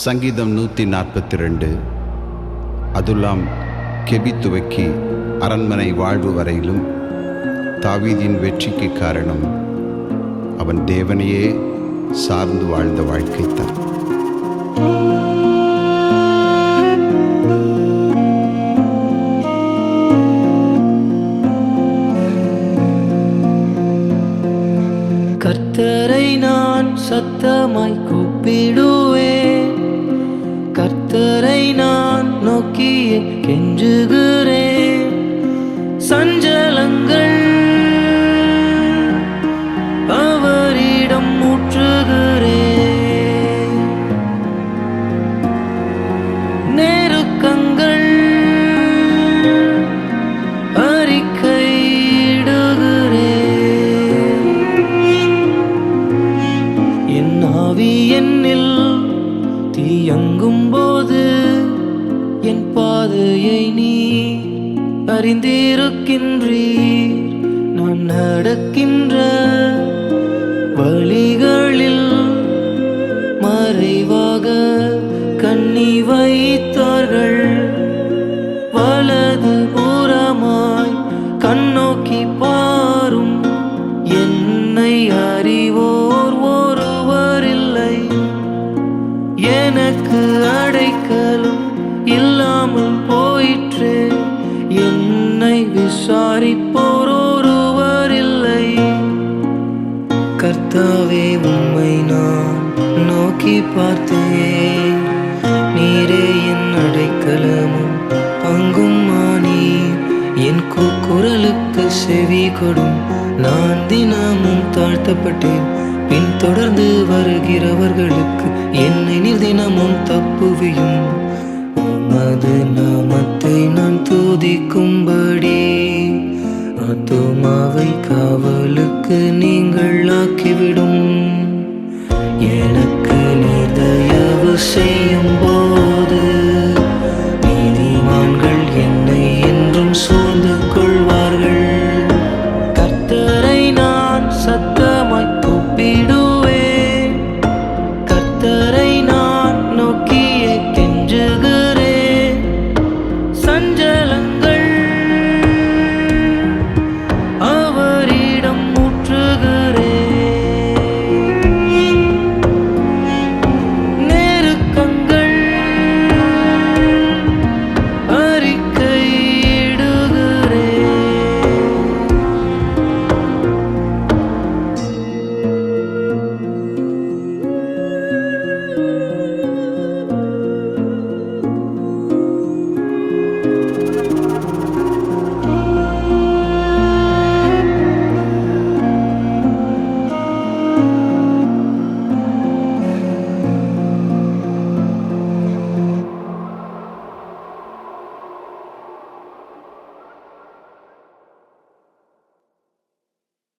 சங்கீதம் 142. அதுல்லாம் கெபி துவக்கி அரண்மனை வாழ்வு வரையிலும் தாவீதின் வெற்றிக்கு காரணம் அவன் தேவனையே சார்ந்து வாழ்ந்த வாழ்க்கைத்தான். கர்த்தரை நான் சத்தமாய் கூப்பிடுவேன், கர்த்தரை நான் நோக்கியே கெஞ்சுகிறேன். சஞ்சலங்கள் அவரிடம் ஊற்றுகிறேன், நெருக்கங்கள் அறிக்கையிடுகிறேன். என் ஆவி என்னில் தீயங்கும் போது என் பாதையை நீ அறிந்திருக்கின்றீர். நான் நடக்கின்ற வழிகளில் மறைவாக கண்ணி வைத்தார்கள். வலது புறமாய் கண்ணோக்கி பாரும், என்னை அறிவோர் ஒருவரில்லை. எனக்கு அடைக்கலும் இல்லாமல் போயிற்றே, என்னை விசாரிப்போர் ஒருவரில்லை. கர்த்தாவே, உம்மை நான் நோக்கி பார்த்தேன், நீரே என் அடைக்கலமும் பங்குமானீர். என் கூக்குரலுக்கு செவி கொடும், நான் தினமும் தாழ்த்தப்பட்டேன். பின் தொடர்ந்து வருகிறவர்களுக்கு என்னை நீர் தினமும் தப்புவியும். உமது நாமத்தை நான் துதிக்கும்படி ஆத்துமாவை காவலுக்கு நீங்கள் ஆக்கிவிடும். எனக்கு நீர் தயவு செய்யும் போது